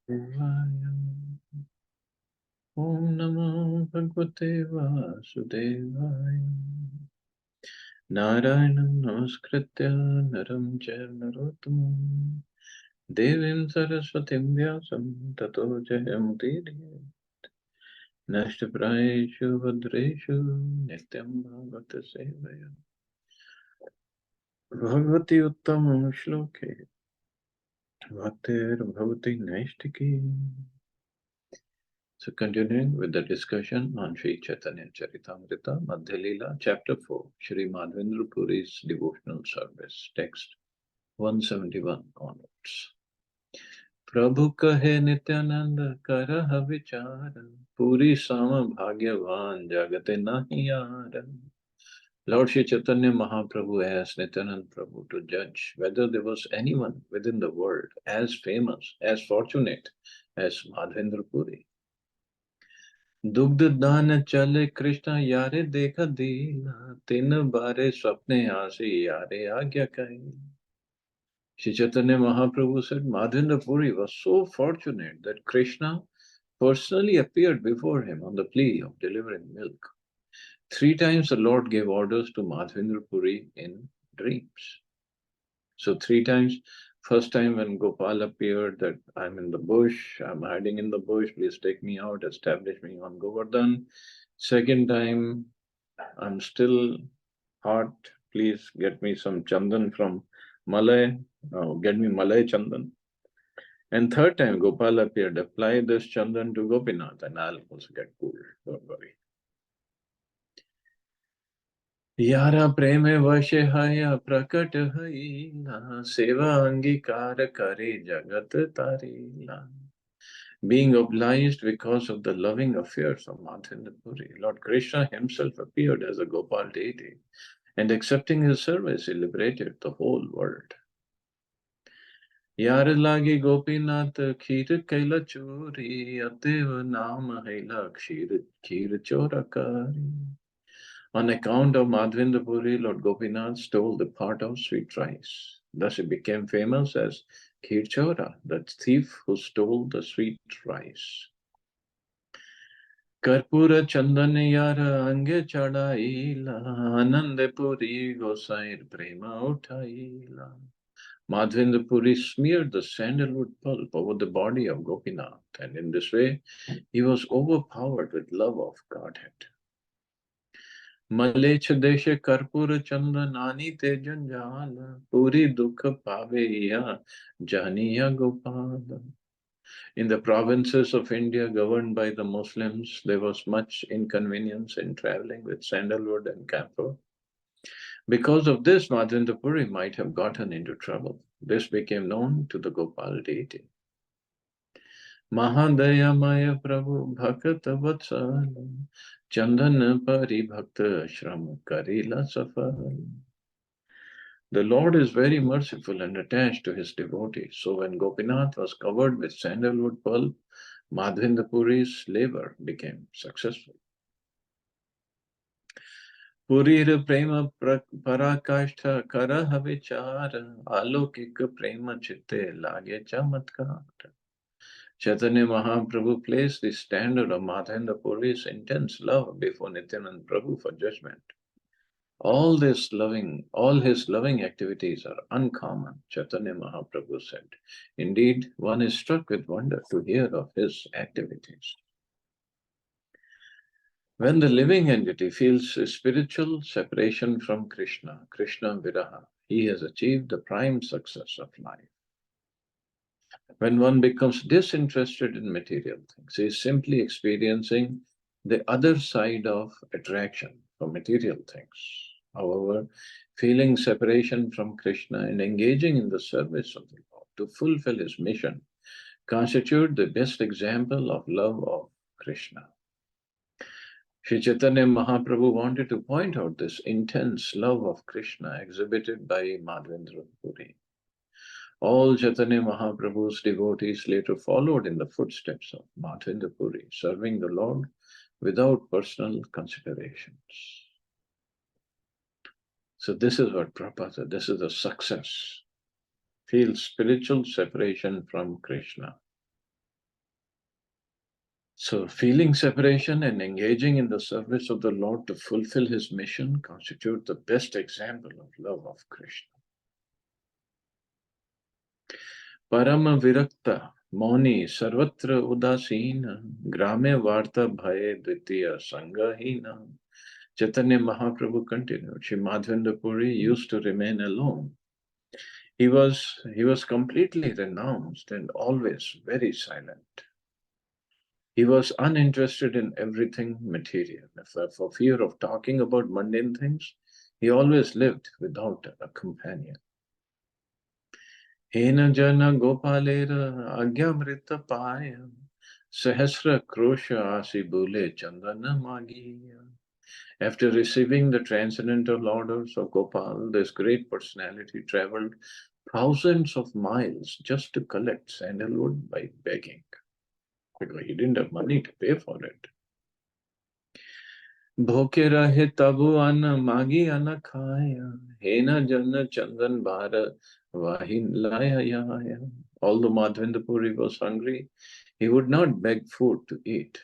Devaya. Om Namo Bhagavate Vasudevaya. Narayanam Namaskritya Naram Chaiva Narottamam Devim Saraswatim Vyasam Tato Jayamudiriya. Nashtaprayeshu Bhadreshu Nityam Bhagavata Sevaya. Bhagavati Uttamam Shloke Bhaktir Bhavati Naishtiki. So continuing with the discussion on Sri Chaitanya Charitamrita, Madhya Lila, Chapter 4, Sri Madhavendra Puri's Devotional Service, text 171 onwards. Prabhu kahe Nityananda karaha vichara, Puri sama bhagyavan jagate nahi yara. Lord Sri Chaitanya Mahaprabhu asked Nityananda Prabhu to judge whether there was anyone within the world as famous, as fortunate as Madhavendra Puri. दुग्ध दान चले कृष्ण यारे देखा दीना तीन बारे स्वप्ने आसी यारे आज्ञाकारी. Shri Chaitanya Mahaprabhu said Madhavendra Puri was so fortunate that Krishna personally appeared before him on the plea of delivering milk. 3 times the Lord gave orders to Madhavendra Puri in dreams. So 3 times, first time when Gopal appeared that I'm in the bush, I'm hiding in the bush, please take me out, establish me on Govardhan. Second time, I'm still hot, please get me some chandan from Malay, get me Malay chandan. And third time, Gopal appeared, apply this chandan to Gopinath and I'll also get cool, don't worry. Yara preme vashe haya prakat haila seva angikara kare jagat tarila. Being obliged because of the loving affairs of Madhavendra Puri, Lord Krishna himself appeared as a Gopal deity, and accepting his service, he liberated the whole world. Yar lagi Gopinath kheer kaila chori, atev naam haila kheer chorakari. On account of Madhavendra Puri, Lord Gopinath stole the pot of sweet rice. Thus he became famous as Kheer Chora, the thief who stole the sweet rice. Karpura Chandana Yara Ange Chadaila, Anande Puri Gosair Prema Utaila. Madhavendra Puri smeared the sandalwood pulp over the body of Gopinath, and in this way he was overpowered with love of Godhead. मलेच्छ देश कर्पूर चंदनानी ते जंजाल पूरी दुख पावेया janiya Gopal. In the provinces of India governed by the Muslims, there was much inconvenience in traveling with sandalwood and camphor. Because of this, Madhavendra Puri might have gotten into trouble. This became known to the Gopal deity. Mahadayamaya Prabhu Bhakta Vatsala Chandan Pari Bhakta Shram Karila Safal. The Lord is very merciful and attached to his devotees. So when Gopinath was covered with sandalwood pulp, Madhavendra Puri's labor became successful. Purir prema parakashtha karaha vichara alokika prema chitte lage chamatkar. Chaitanya Mahaprabhu placed the standard of Madhavendra Puri's intense love before Nityananda Prabhu for judgment. All his loving activities are uncommon, Chaitanya Mahaprabhu said. Indeed, one is struck with wonder to hear of his activities. When the living entity feels a spiritual separation from Krishna, Krishna Viraha, he has achieved the prime success of life. When one becomes disinterested in material things, he is simply experiencing the other side of attraction for material things. However, feeling separation from Krishna and engaging in the service of the Lord to fulfill his mission constitute the best example of love of Krishna. Sri Chaitanya Mahaprabhu wanted to point out this intense love of Krishna exhibited by Madhavendra Puri. All Chaitanya Mahaprabhu's devotees later followed in the footsteps of Madhavendra Puri, serving the Lord without personal considerations. So this is what Prabhupada said, this is the success. Feel spiritual separation from Krishna. So feeling separation and engaging in the service of the Lord to fulfill his mission constitute the best example of love of Krishna. Parama virakta, moni, sarvatra udasina, grame varta bhaye dvitiya sangahina. Chaitanya Mahaprabhu continued, Sri Madhavendra Puri used to remain alone. He was completely renounced and always very silent. He was uninterested in everything material. For fear of talking about mundane things, he always lived without a companion. Hena jana gopalera agyamrita paya sahasra krosha asi bule chandana magiya. After receiving the transcendental orders of Gopal, this great personality traveled thousands of miles just to collect sandalwood by begging, because he didn't have money to pay for it. Bhoke rahe tabu anna magi anna khaya, hena janna chandan bhara vahin laya yaya. Although Madhavendra Puri was hungry, he would not beg food to eat.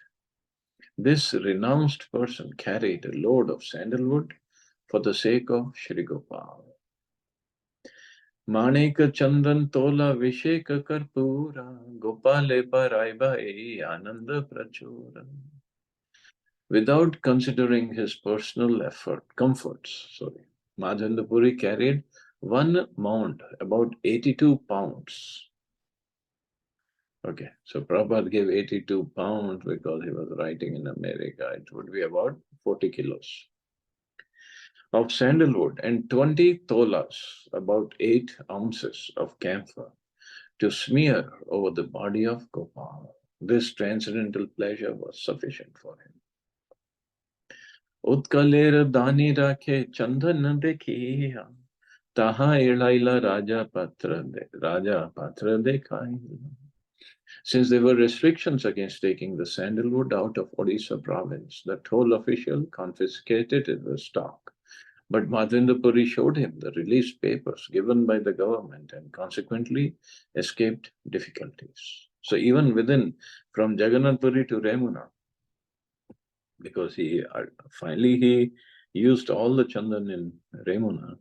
This renounced person carried a load of sandalwood for the sake of Shri Gopal. Manika Chandan Tola Visheka Karpura Gopale Paraiba Ananda Prachura. Without considering his personal comforts, Madhavendra Puri carried one mount, about 82 pounds. Okay, so Prabhupada gave 82 pounds because he was writing in America. It would be about 40 kilos of sandalwood and 20 tolas, about 8 ounces of camphor, to smear over the body of Gopal. This transcendental pleasure was sufficient for him. Utkalera dani rakhe chandan dekhiya, taha ilaila Raja Patra dekhai. Since there were restrictions against taking the sandalwood out of Odisha province, the toll official confiscated the stock. But Madhavendra Puri showed him the release papers given by the government and consequently escaped difficulties. So even from Jagannath Puri to Remuna, because finally he used all the chandan in Remuna,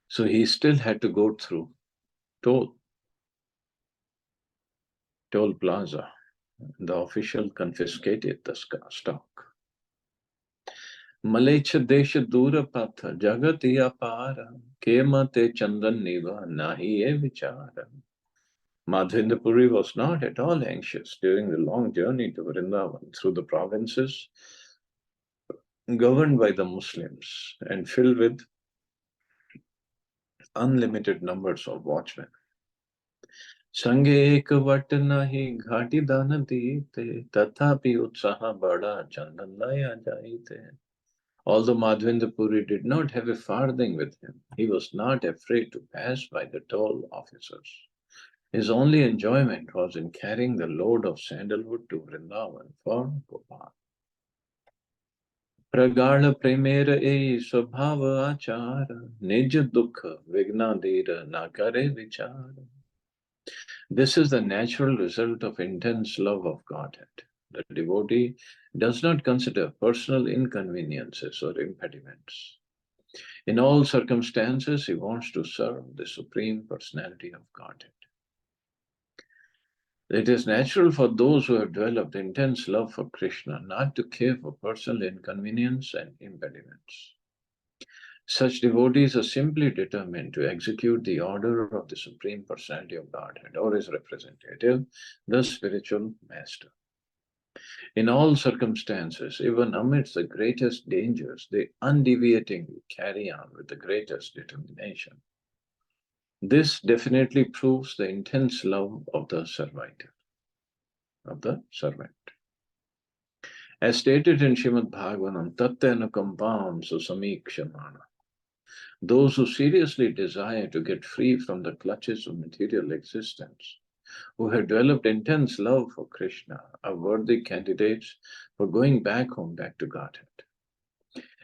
so he still had to go through toll plaza. The official confiscated the stock. Malecha desha dura patha jagatiya para kema te chandan niva nahi e vichara. Madhavendra Puri was not at all anxious during the long journey to Vrindavan through the provinces governed by the Muslims and filled with unlimited numbers of watchmen. Sange ek vat nahi ghati dana dite tathapi utsaha bada chandan laya jaite. Although Madhavendra Puri did not have a farthing with him, he was not afraid to pass by the toll officers. His only enjoyment was in carrying the load of sandalwood to Vrindavan for Gopal. Pragala premera e swabhava achara, nija dukha vignadira nakare vichara. This is the natural result of intense love of Godhead. The devotee does not consider personal inconveniences or impediments. In all circumstances, he wants to serve the Supreme Personality of Godhead. It is natural for those who have developed intense love for Krishna not to care for personal inconvenience and impediments. Such devotees are simply determined to execute the order of the Supreme Personality of Godhead or his representative, the spiritual master. In all circumstances, even amidst the greatest dangers, they undeviatingly carry on with the greatest determination. This definitely proves the intense love of the servant. As stated in Srimad Bhagavatam, Tattva Anukampam Susamikshamana. Those who seriously desire to get free from the clutches of material existence, who have developed intense love for Krishna, are worthy candidates for going back to Godhead.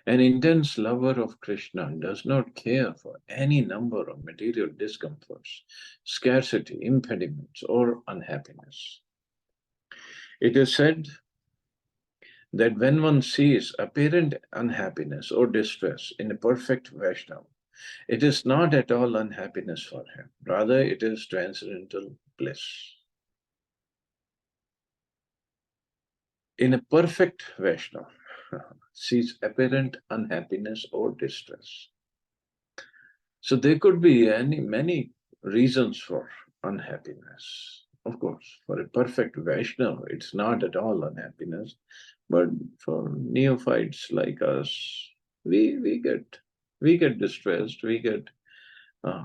An intense lover of Krishna does not care for any number of material discomforts, scarcity, impediments, or unhappiness. It is said that when one sees apparent unhappiness or distress in a perfect Vaishnava, it is not at all unhappiness for him. Rather, it is transcendental bliss. In a perfect Vaishnava, sees apparent unhappiness or distress. So there could be many reasons for unhappiness. Of course, for a perfect Vaishnava, it's not at all unhappiness. But for neophytes like us, we get distressed, we get uh,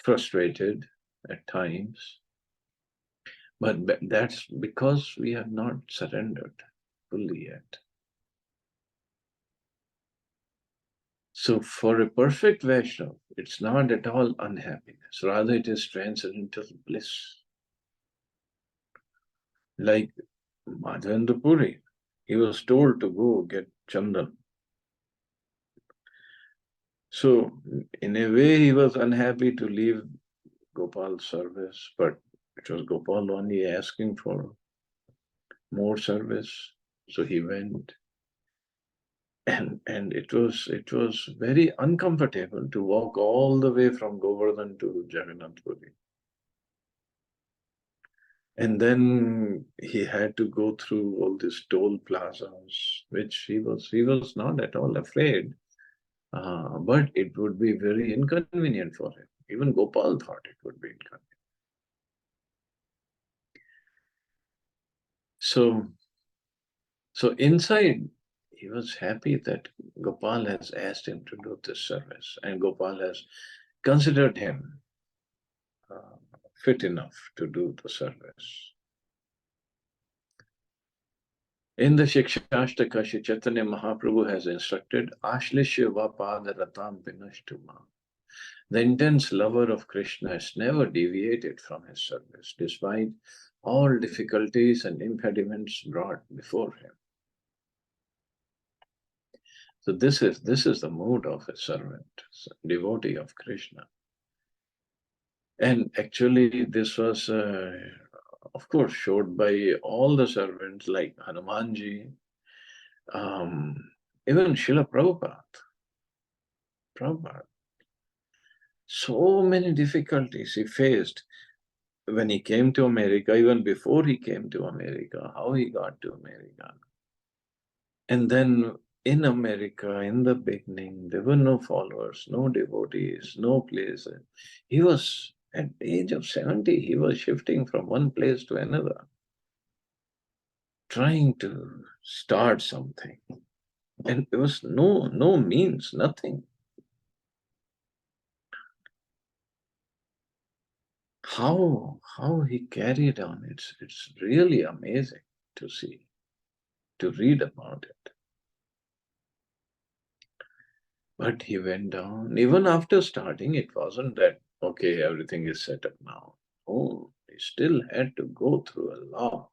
frustrated at times. But that's because we have not surrendered fully yet. So for a perfect Vaishnava, it's not at all unhappiness. Rather, it is transcendental bliss. Like Madhavendra Puri, he was told to go get Chandan. So in a way, he was unhappy to leave Gopal's service, but it was Gopal only asking for more service. So he went. And it was very uncomfortable to walk all the way from Govardhan to Jagannath Puri. And then he had to go through all these toll plazas, which he was not at all afraid, but it would be very inconvenient for him. Even Gopal thought it would be inconvenient. So inside, he was happy that Gopal has asked him to do this service, and Gopal has considered him uh, fit enough to do the service. In the Shikshashtaka, Shri Chaitanya Mahaprabhu has instructed, Ashlishya Vapad Ratam Vinashtuma. The intense lover of Krishna has never deviated from his service, despite all difficulties and impediments brought before him. So this is the mood of a servant, devotee of Krishna. And actually, this was, of course, showed by all the servants like Hanumanji, um, even Srila Prabhupada. So many difficulties he faced when he came to America, even before he came to America, how he got to America. And then in America, in the beginning, there were no followers, no devotees, no place. He was, at the age of 70, he was shifting from one place to another, trying to start something. And there was no means, nothing. How he carried on, it's really amazing to see, to read about it. But he went down. Even after starting, it wasn't that, okay, everything is set up now. Oh, he still had to go through a lot.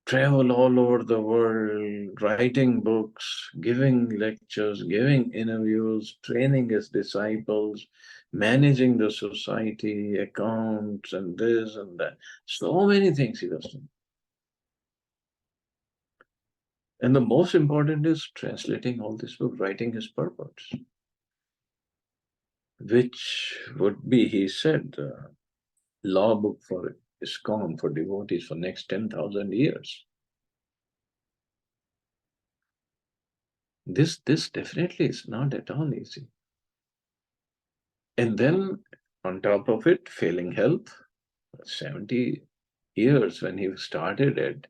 Travel all over the world, writing books, giving lectures, giving interviews, training his disciples, managing the society, accounts, and this and that. So many things he was doing. And the most important is translating all this book, writing his purpose, which would be, he said, the law book for ISKCON, for devotees for next 10,000 years. This definitely is not at all easy. And then on top of it, failing health, 70 years when he started it,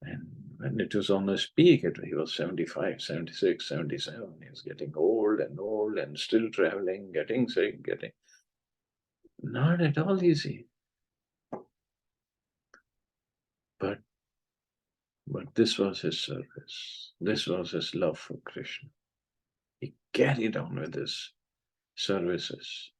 and when it was on his peak, he was 75, 76, 77. He was getting old and still traveling, getting sick, not at all easy. But this was his service. This was his love for Krishna. He carried on with his services.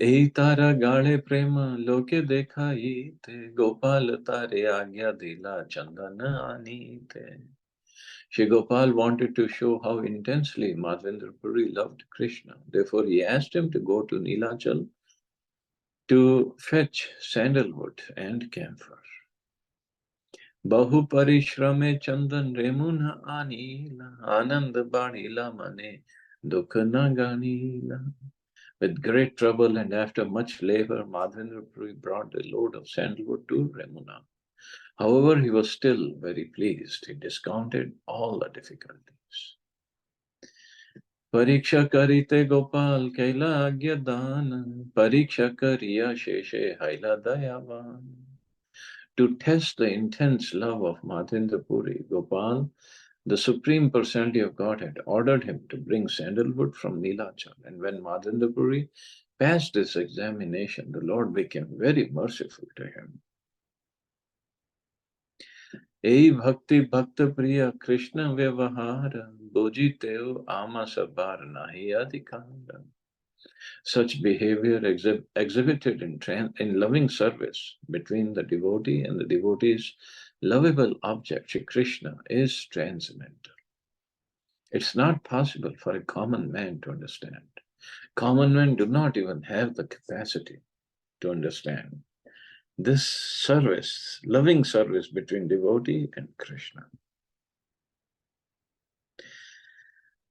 এই তারা গাড়ে প্রেম লোকে দেখাইতে গোপাল তারে আজ্ঞা দিলা চন্দন আনিতে Shri Gopal wanted to show how intensely Madhavendra Puri loved Krishna. Therefore, he asked him to go to Nilachal to fetch sandalwood and camphor. Bahu parishrame chandan remuna anila anand badila mane dukkana ganila. With great trouble and after much labor, Madhavendra Puri brought the load of sandalwood to Remuna. However, he was still very pleased. He discounted all the difficulties. Pariksha karite Gopal kaila agya dan, pariksha kariya sheshe haila dayavan. To test the intense love of Madhavendra Puri, Gopal, the Supreme Personality of Godhead, ordered him to bring sandalwood from Nilachal. And when Madhavendra Puri passed this examination, the Lord became very merciful to him. Ei bhakti bhakta priya Krishna vyavahara bojiteo ama sabar nahi adhikara. Such behavior exhibited in loving service between the devotee and the devotee's lovable object, Shri Krishna, is transcendental. It's not possible for a common man to understand. Common men do not even have the capacity to understand this service, loving service between devotee and Krishna.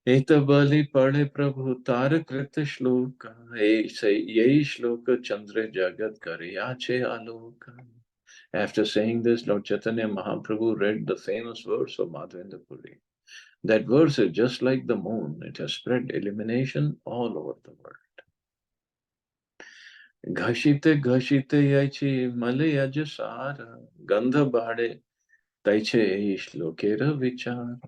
Etabali pade prabhu tarakrita shloka, yei shloka chandra jagat kariyache aloka. After saying this, Lord Chaitanya Mahaprabhu read the famous verse of Madhavendra Puri. That verse is just like the moon. It has spread illumination all over the world. Ghashite ghashite yaichi malayaj sara, gandha bhade taiche ishlokera vichar.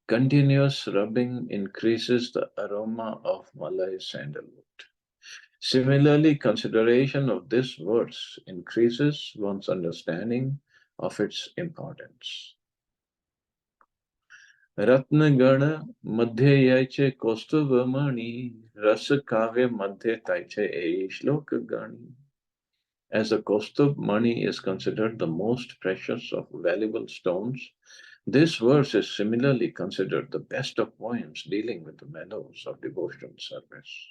Continuous rubbing increases the aroma of Malay sandalwood. Similarly, consideration of this verse increases one's understanding of its importance. Ratnagana madhya yaiche kostuvamani rasa kavya madhya taiche ei shloka gani. As the Kaustubh Mani is considered the most precious of valuable stones, this verse is similarly considered the best of poems dealing with the meadows of devotional service.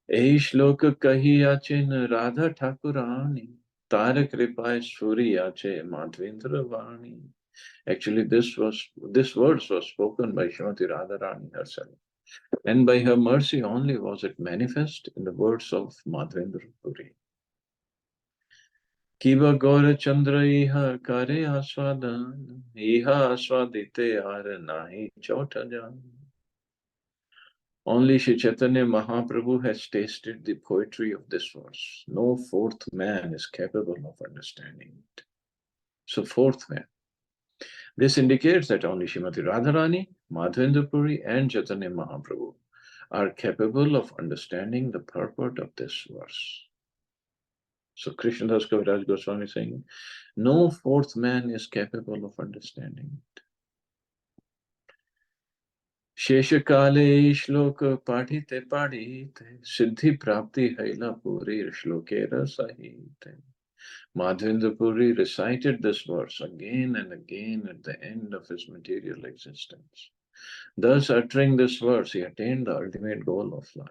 Ei shloka kahi yache Radha Thakurani, Tara Kripai Suri yache Madhvendra Vani. Actually, this verse was spoken by Srimati Radharani herself. And by her mercy only was it manifest in the words of Madhvendra Puri. Kiva Gaura Chandra iha kare aswadan, iha aswadite ar nahi chotajan. Only Sri Chaitanya Mahaprabhu has tasted the poetry of this verse. No fourth man is capable of understanding it. So fourth man. This indicates that only Srimati Radharani, Madhavendra Puri and Chaitanya Mahaprabhu are capable of understanding the purport of this verse. So Krishnadas Kaviraj Goswami is saying, no fourth man is capable of understanding it. Sheshakale shloka padhite padhite siddhi prapti haila puri shlokera sahite. Madhavendra Puri recited this verse again and again at the end of his material existence. Thus, uttering this verse, he attained the ultimate goal of life.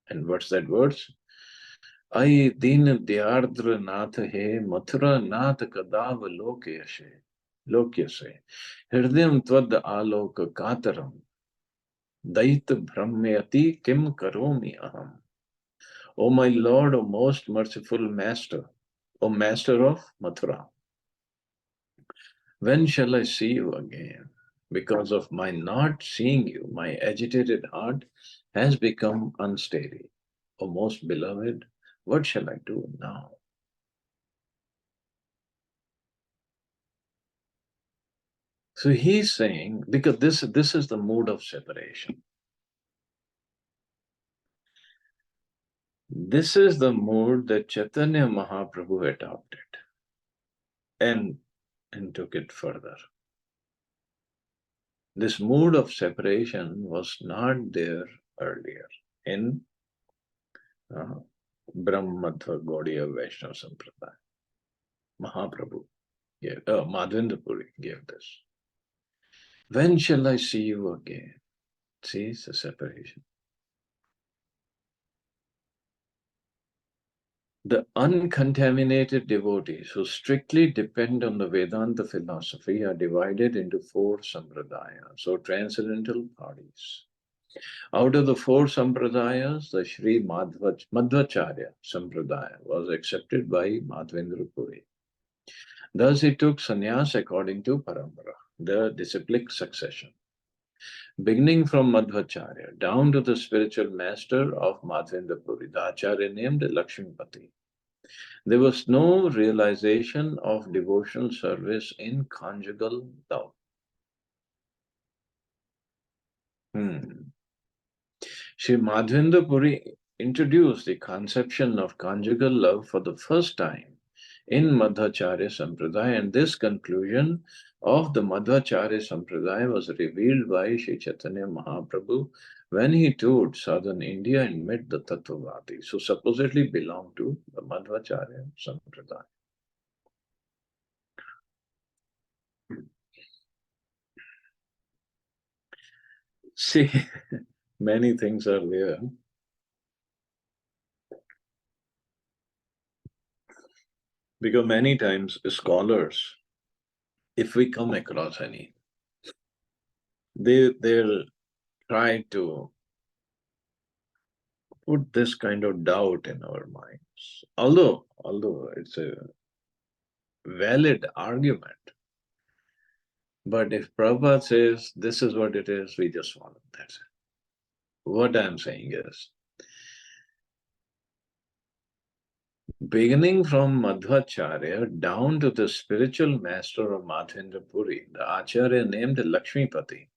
And what's that verse? Ai din dyardra nath he mathura nath kadav lokyase hridayam tvad aloka kataram dait brahmayati kim karomi aham. O my Lord, O most merciful Master, O Master of Mathura, when shall I see you again? Because of my not seeing you, my agitated heart has become unsteady. O most beloved, what shall I do now? So he's saying, because this is the mood of separation. This is the mood that Chaitanya Mahaprabhu adopted and took it further. This mood of separation was not there earlier in Brahmadva Gaudiya Vaishnava Sampradaya. Mahaprabhu Madhavendra Puri gave this. When shall I see you again? See, it's a separation. The uncontaminated devotees who strictly depend on the Vedanta philosophy are divided into four sampradayas, or transcendental parties. Out of the four sampradayas, the Sri Madhvacharya sampradaya was accepted by Madhavendra Puri. Thus, he took sannyas according to parampara, the disciplic succession. Beginning from Madhvacharya down to the spiritual master of Madhavendra Puri, the Acharya named Lakshmipati. There was no realization of devotional service in conjugal love. Sri Madhavendra Puri introduced the conception of conjugal love for the first time in Madhvacharya Sampradaya, and this conclusion of the Madhvacharya Sampradaya was revealed by Sri Chaitanya Mahaprabhu when he toured southern India and met the Tattvavadis, who supposedly belonged to the Madhvacharya Sampradaya. See, many things are there. Because many times scholars, if we come across any, they'll try to put this kind of doubt in our minds. Although it's a valid argument, but if Prabhupada says this is what it is, we just follow. That's it. What I'm saying is, beginning from Madhvacharya down to the spiritual master of Madhavendra Puri, the Acharya named Lakshmipati,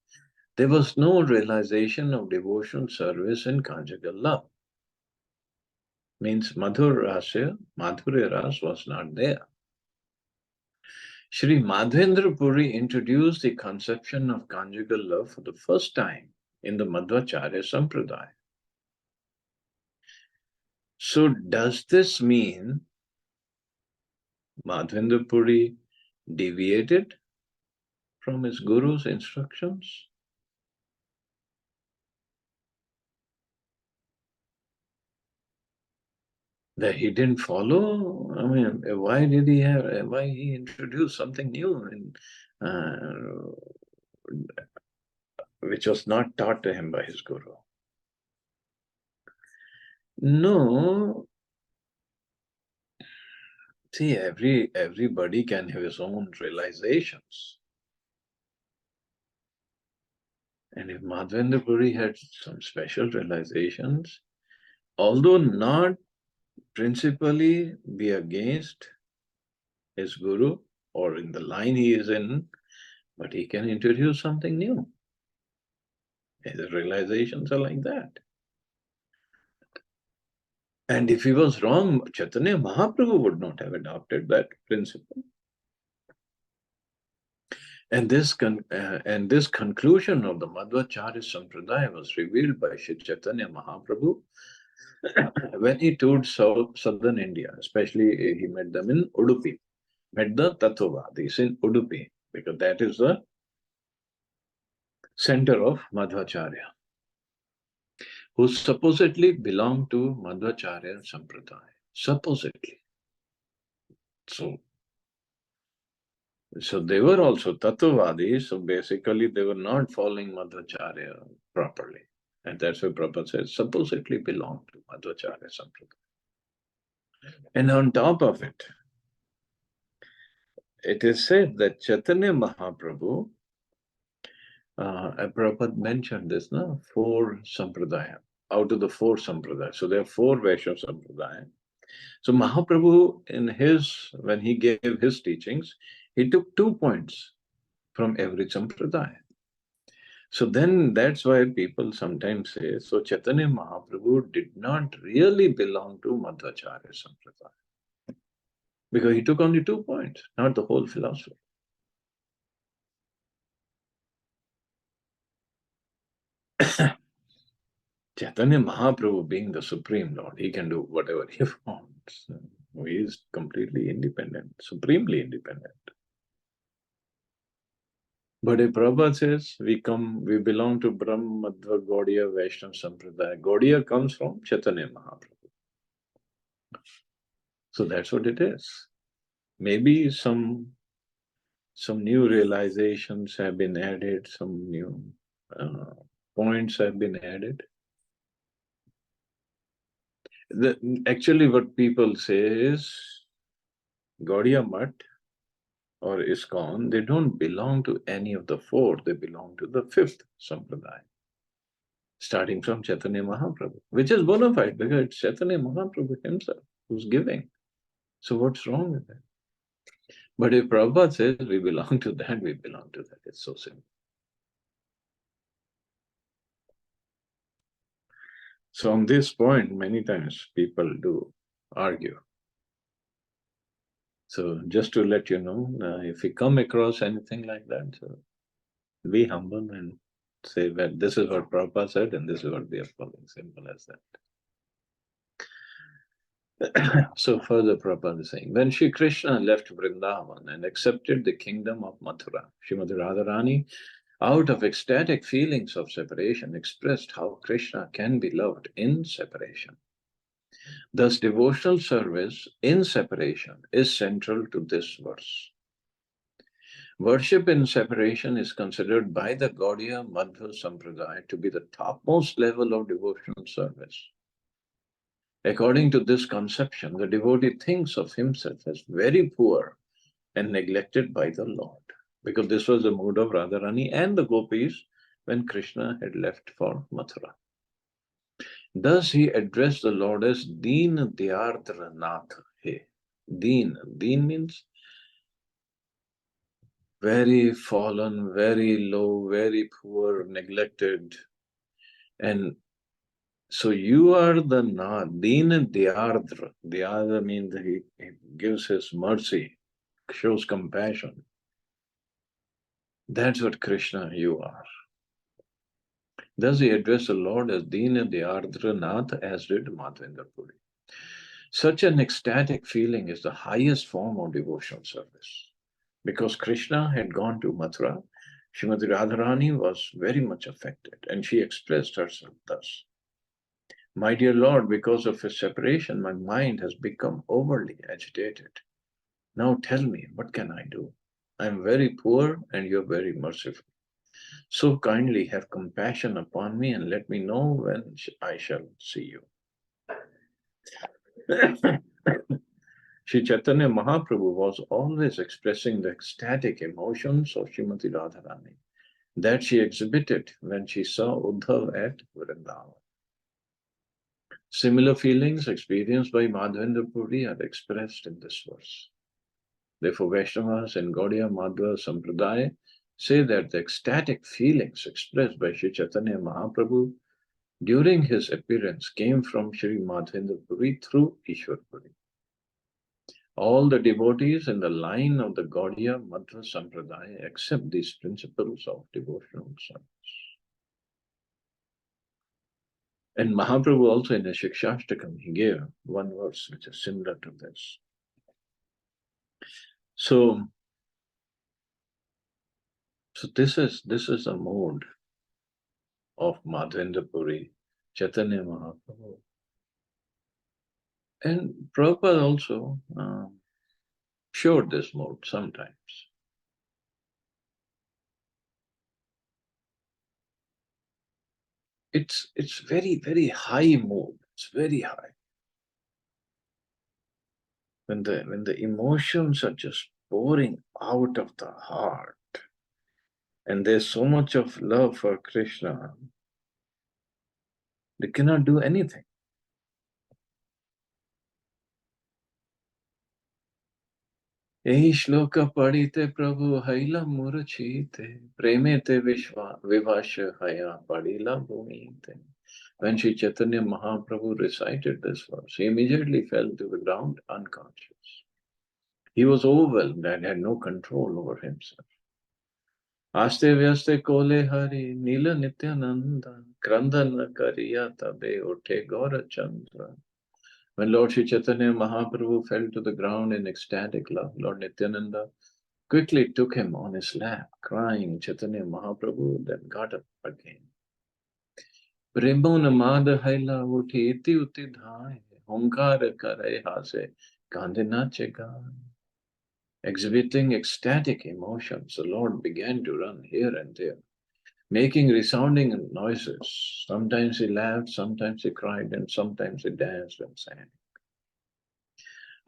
there was no realization of devotional service and conjugal love. Means Madhurya Ras was not there. Sri Madhavendra Puri introduced the conception of conjugal love for the first time in the Madhvacharya Sampradaya. So does this mean Madhavendra Puri deviated from his guru's instructions? That he didn't follow? I mean, why he introduced something new and which was not taught to him by his guru? No. See, everybody can have his own realizations. And if Madhavendra Puri had some special realizations, although not principally be against his guru or in the line he is in, but he can introduce something new. His realizations are like that. And if he was wrong, Chaitanya Mahaprabhu would not have adopted that principle. And this conclusion of the Madhvacharya Sampradaya was revealed by Sri Chaitanya Mahaprabhu when he toured southern India. Especially he met them in Udupi, met the Tattvavadis in Udupi, because that is the center of Madhvacharya, who supposedly belonged to Madhvacharya Sampradaya. Supposedly. So they were also Tattvavadis, so basically they were not following Madhvacharya properly. And that's why Prabhupada says, supposedly belong to Madhvacharya Sampradaya. And on top of it, it is said that Chaitanya Mahaprabhu, Prabhupada mentioned this, no? 4 Sampradaya, out of the 4 Sampradaya. So there are 4 Vaishnava Sampradaya. So Mahaprabhu, when he gave his teachings, he took 2 points from every Sampradaya. So then that's why people sometimes say, so Chaitanya Mahaprabhu did not really belong to Madhvacharya Sampradaya. Because he took only 2 points, not the whole philosophy. Chaitanya Mahaprabhu being the Supreme Lord, he can do whatever he wants. He is completely independent, supremely independent. But if Prabhupada says we belong to Brahma, Madhva, Gaudiya, Vaishnava Sampradaya. Gaudiya comes from Chaitanya Mahaprabhu. So that's what it is. Maybe some new realizations have been added, some new uh, points have been added. Actually, what people say is Gaudiya Math or ISKCON, they don't belong to any of the four, they belong to the fifth Sampradaya, starting from Chaitanya Mahaprabhu, which is bona fide because it's Chaitanya Mahaprabhu himself who's giving. So what's wrong with that? But if Prabhupada says we belong to that, we belong to that. It's so simple. So on this point, many times people do argue. So just to let you know, if you come across anything like that, so be humble and say that this is what Prabhupada said and this is what we are following. Simple as that. So further Prabhupada is saying, when Shri Krishna left Vrindavan and accepted the kingdom of Mathura, Srimati Radharani, out of ecstatic feelings of separation, expressed how Krishna can be loved in separation. Thus, devotional service in separation is central to this verse. Worship in separation is considered by the Gaudiya Madhva Sampradaya to be the topmost level of devotional service. According to this conception, the devotee thinks of himself as very poor and neglected by the Lord, because this was the mood of Radharani and the gopis when Krishna had left for Mathura. Thus he addressed the Lord as Deen Dayardra Nath He. Deen means very fallen, very low, very poor, neglected. And so you are the Nath, Deen Dayardra. Dayardra means he gives his mercy, shows compassion. That's what Krishna you are. Thus he addressed the Lord as Deen Dayardra Nath, as did Madhavendra Puri. Such an ecstatic feeling is the highest form of devotional service. Because Krishna had gone to Mathura, Srimati Radharani was very much affected, and she expressed herself thus. My dear Lord, because of his separation, my mind has become overly agitated. Now tell me, what can I do? I am very poor and you are very merciful. So kindly have compassion upon me and let me know when I shall see you. Sri Chaitanya Mahaprabhu was always expressing the ecstatic emotions of Srimati Radharani that she exhibited when she saw Uddhav at Vrindavan. Similar feelings experienced by Madhavendra Puri are expressed in this verse. Therefore, Vaishnavas and Gaudiya Madhva Sampradaya say that the ecstatic feelings expressed by Sri Chaitanya Mahaprabhu during his appearance came from Sri Madhavendra Puri through Ishwar Puri. All the devotees in the line of the Gaudiya Madhva Sampradaya accept these principles of devotional service. And Mahaprabhu also in the Shikshashtakam, he gave one verse which is similar to this. So this is a mode of Madhavendra Puri, Chaitanya Mahaprabhu. And Prabhupada also showed this mode sometimes. It's very, very high mode. It's very high. When the emotions are just pouring out of the heart, and there's so much of love for Krishna, they cannot do anything. यही श्लोक पढ़िते प्रभु हैला मूर्छिते प्रेमे te vivasha haya padila bhumite. When Sri Chaitanya Mahaprabhu recited this verse, he immediately fell to the ground unconscious. He was overwhelmed and had no control over himself. Aste vyaste kole hari nila nityananda krandana kariya tabe utte gaura chandra. When Lord Sri Chaitanya Mahaprabhu fell to the ground in ecstatic love, Lord Nityananda quickly took him on his lap, crying Chaitanya Mahaprabhu, then got up again. Premon Mad Haila uthi iti uti dhai, Hunkar kare hase, Kandina chegan. Exhibiting ecstatic emotions, the Lord began to run here and there, making resounding noises. Sometimes he laughed, sometimes he cried, and sometimes he danced and sang.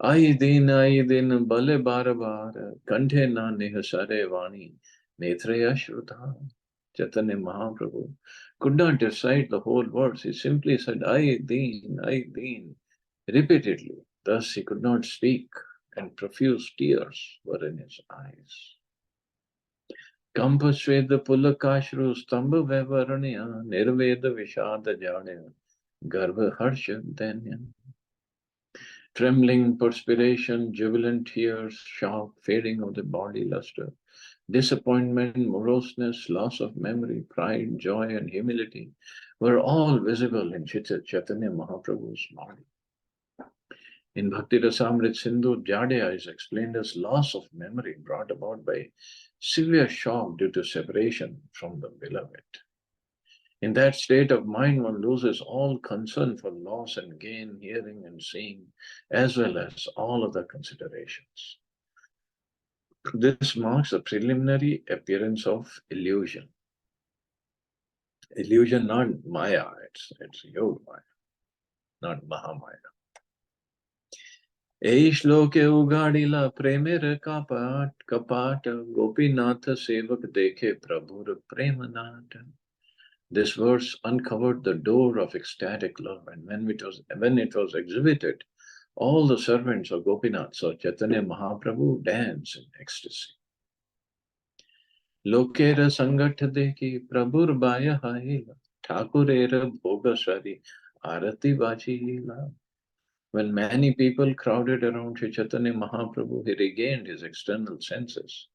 Ai din, bale bar bar, kanthe na nihasare vani, netraya shruta. Chaitanya Mahaprabhu could not recite the whole words. He simply said, I din, repeatedly. Thus he could not speak, and profuse tears were in his eyes. Kampasveda Pulakashru Stamba Vavaranya Nirveda Vishada Janya Garbha Harsha Danya. Trembling perspiration, jubilant tears, shock, fading of the body luster, disappointment, moroseness, loss of memory, pride, joy, and humility were all visible in Chaitanya Mahaprabhu's body. In Bhakti Rasamrit Sindhu, Jadya is explained as loss of memory brought about by severe shock due to separation from the beloved. In that state of mind, one loses all concern for loss and gain, hearing and seeing, as well as all other considerations. This marks a preliminary appearance of illusion. Illusion, not Maya, it's Yoga Maya, not Mahamaya. এই শ্লোকে উগাড়িলা প্রেমের কপাট গোপীনাথ সেবক দেখে প্রভুর প্রেমনাট. This verse uncovered the door of ecstatic love, and when it was exhibited, all the servants of Gopinath saw Chaitanya Mahaprabhu dance in ecstasy. Lokera sangat dekhi prabhur baya haila, Thakurera bhogasari arati vachila. When many people crowded around Sri Chaitanya Mahaprabhu, he regained his external senses.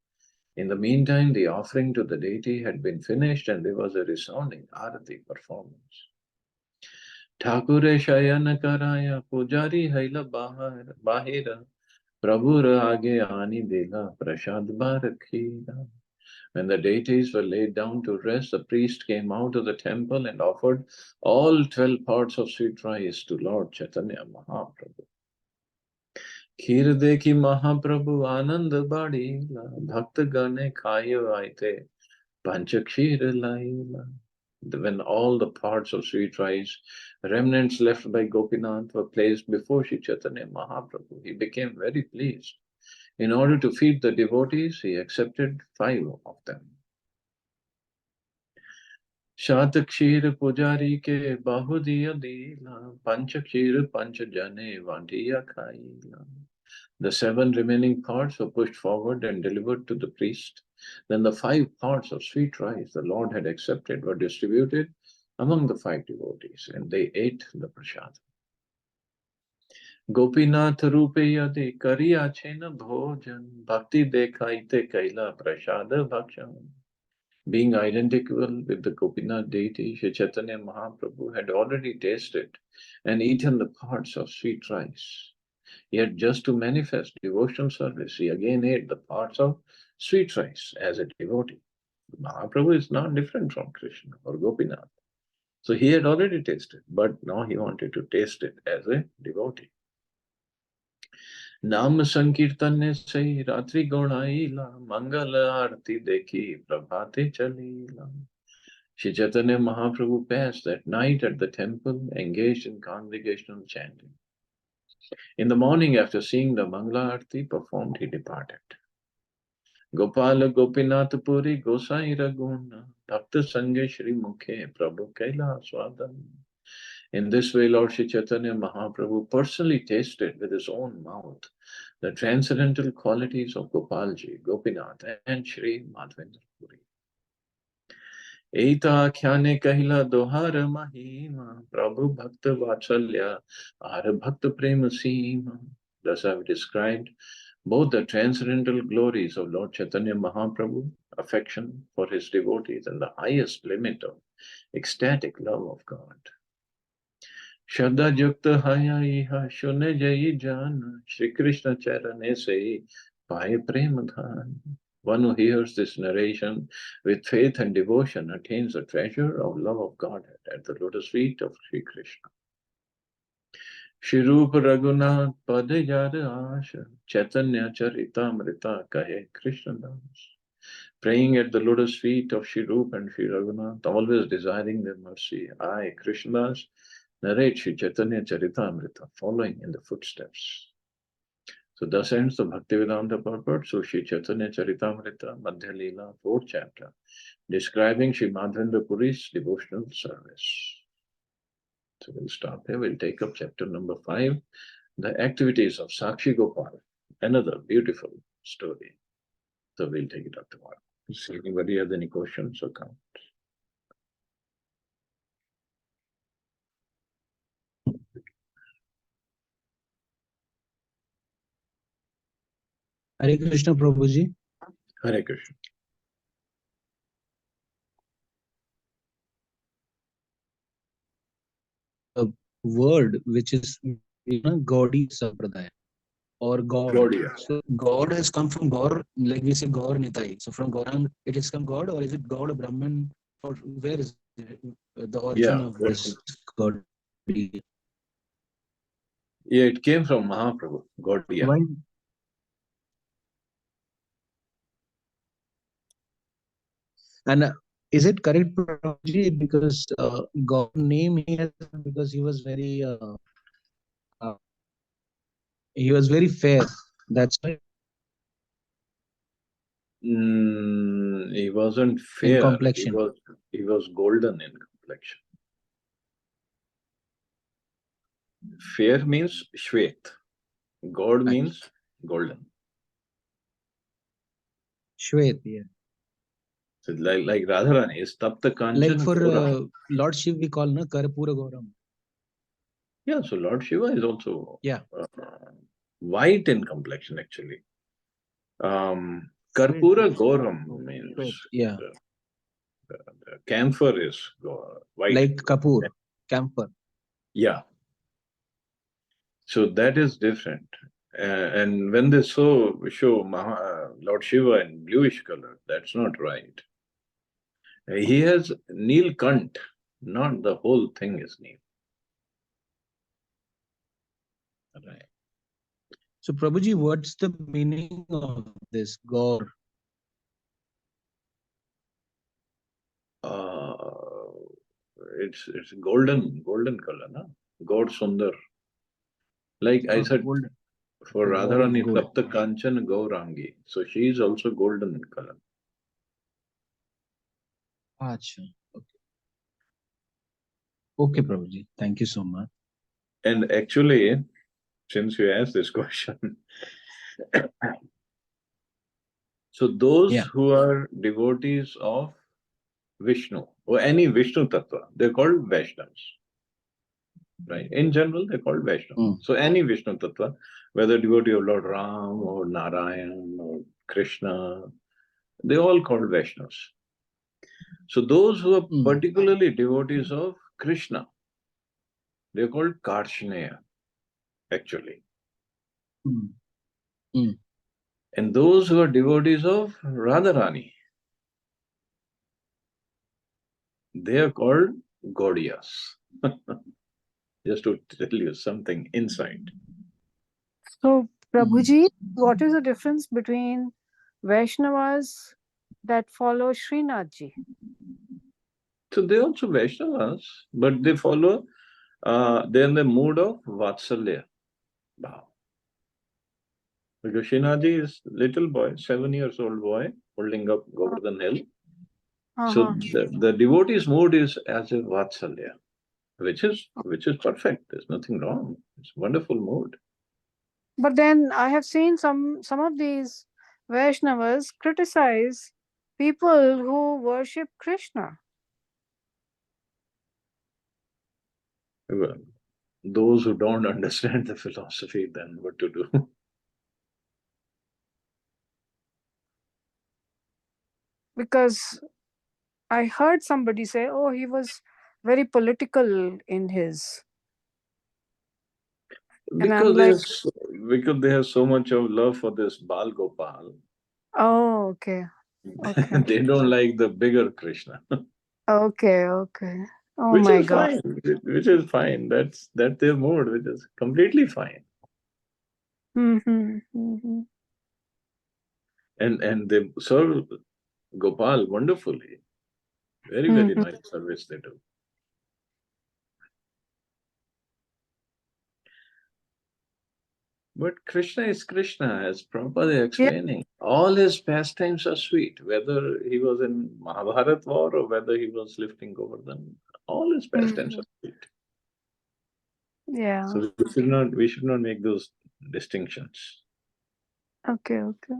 In the meantime, the offering to the deity had been finished and there was a resounding arati performance. Thakure Shayana Karaya Pujari Haila Bahira Prabhura Age Ani Dela Prashad Bharakhira. When the deities were laid down to rest, the priest came out of the temple and offered all 12 parts of sweet rice to Lord Chaitanya Mahaprabhu. Khir dekhi Mahaprabhu Anand Badila, Bhakta Gane Khayo Aite, Panchakhir Laila. When all the parts of sweet rice, remnants left by Gopinath, were placed before Sri Chaitanya Mahaprabhu, he became very pleased. In order to feed the devotees, he accepted 5 of them. Shatakshir Pujari ke Bahudiya Dila, Panchakshir Panchajane Vantiya Khaila. The 7 remaining parts were pushed forward and delivered to the priest. Then the 5 parts of sweet rice the Lord had accepted were distributed among the 5 devotees, and they ate the prasad. Gopinath Rupeyade Kariyachena Bhojan Bhakti Dekhaite Kaila Prasada Bhakshan. Being identical with the Gopinath deity, Sri Chaitanya Mahaprabhu had already tasted and eaten the parts of sweet rice. Yet just to manifest devotional service, he again ate the parts of sweet rice as a devotee. Mahaprabhu is not different from Krishna or Gopinath. So he had already tasted, but now he wanted to taste it as a devotee. नाम संकीर्तन से रात्रि गौणाईला मंगल आरती देखी प्रभाते चलीला. Shri Chaitanya Mahaprabhu passed that night at the temple, engaged in congregational chanting. In the morning, after seeing the Mangala Arti performed, he departed. Gopala Gopinath Puri Gosai Raguna Bhakta Sange Shri Mukhe Prabhu Kaila Swadan. In this way, Lord Shri Chaitanya Mahaprabhu personally tasted with his own mouth the transcendental qualities of Gopalji, Gopinath, and Shri Madhvendra Puri. Eita Khyane Kahila Dohar Mahima Prabhu Bhakta Vatsalya Ar Bhakta Prema Seema. Thus I have described both the transcendental glories of Lord Chaitanya Mahaprabhu, affection for his devotees, and the highest limit of ecstatic love of God. Shraddha Yukta Haya Iha Shune Jayi Jana Shri Krishna Charane Se Paye Premadhan. One who hears this narration with faith and devotion attains the treasure of love of Godhead at the lotus feet of Sri Krishna. Shri Rupa Raghunath Padayad Asha Chaitanya Charitamrita Kahe Krishna Das. Praying at the lotus feet of Shri Rupa and Shri Raghunath, always desiring their mercy, I, Krishnadas, narrate Shri Chaitanya Charitamrita, following in the footsteps. So thus ends the Bhaktivedanta purport. So Shri Chaitanya Charitamrita, Madhya Lila, 4th chapter, describing Shri Madhavendra Puri's devotional service. So we'll stop here. We'll take up chapter number 5, the activities of Sakshi Gopal, another beautiful story. So we'll take it up tomorrow. Does anybody have any questions or comments? Hare Krishna, Prabhuji. Hare Krishna. A word which is Gaudiya Sampradaya or God. Gaudiya. So God has come from Gaur, like we say Gaur Nitai. So from Gaurang, it has come God, or is it God Brahman? Or where is the origin of this God? Yeah, it came from Mahaprabhu, Gaudiya. Why? And is it correct, Prabhuji, because God name he has because he was very fair. That's why He wasn't in fair. complexion. He was golden in complexion. Fair means Shvet. God means golden. Shwet, yeah. So like Radharani is Tapta Kanchan. Like for Lord Shiv, we call na Karpura Gauram. Yeah, so Lord Shiva is also Yeah. white in complexion actually. Shwet. Karpura Gauram means Shwet, yeah. The camphor is white. Like Kapoor, camphor. Yeah. So that is different. And when they show Lord Shiva in bluish color, that's not right. He has Neel Kant, not the whole thing is Neel. Right. So Prabhuji, what's the meaning of this Gaur? It's golden color, no? Gaur Sundar. Like I said, Golden. for The Gaur is Radharani, gold. Sapta Kanchan Gaurangi. So she is also golden in color. Achha. Okay. Okay, Prabhuji. Thank you so much. And actually, since you asked this question, so those who are devotees of Vishnu or any Vishnu Tattva, they're called Vaishnavas. Right? In general, they're called Vaishnava. So any Vishnu Tattva, whether devotee of Lord Ram or Narayan or Krishna, they're all called Vaishnavas. So those who are particularly devotees of Krishna, they're called Karshaneya, actually. And those who are devotees of Radharani, they are called Gaudiyas. Just to tell you something inside. So, Prabhuji, what is the difference between Vaishnavas that follow Srinathji? So they also Vaishnavas, but they follow, they're in the mood of Vatsalya. Wow. Because Srinathji is little boy, 7 years old boy, holding up Govardhan Hill. So the devotee's mood is as a Vatsalya, which is perfect. There's nothing wrong. It's a wonderful mood. But then I have seen some of these Vaishnavas criticize people who worship Krishna. Well, those who don't understand the philosophy, then what to do? Because I heard somebody say, oh, he was very political in his... And I'm Because like, because they have so much of love for this Bal Gopal. oh, okay. Okay. They don't like the bigger Krishna, Okay. Okay. Oh which my is God. fine. Which is fine. That's their mood, which is completely fine. Mm-hmm. Mm-hmm. And they serve Gopal wonderfully. Very, very Mm-hmm. nice service they do. But Krishna is Krishna, as Prabhupada is Yeah. explaining. All his pastimes are sweet, whether he was in Mahabharat war or whether he was lifting Govardhan. All his pastimes Mm-hmm. are sweet. Yeah. So we should not make those distinctions. Okay. Okay.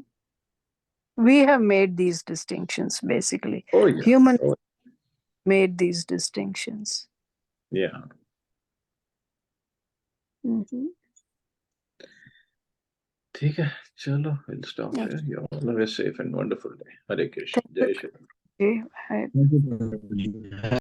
We have made these distinctions basically. Oh yeah. Human Oh, made these distinctions. yeah. Mm-hmm. ठीक है, चलो, we'll stop Okay. here. You all have a safe and wonderful day. Hare Krishna. Thank Jai Shri. you. Okay. Thank you, Prabhuji.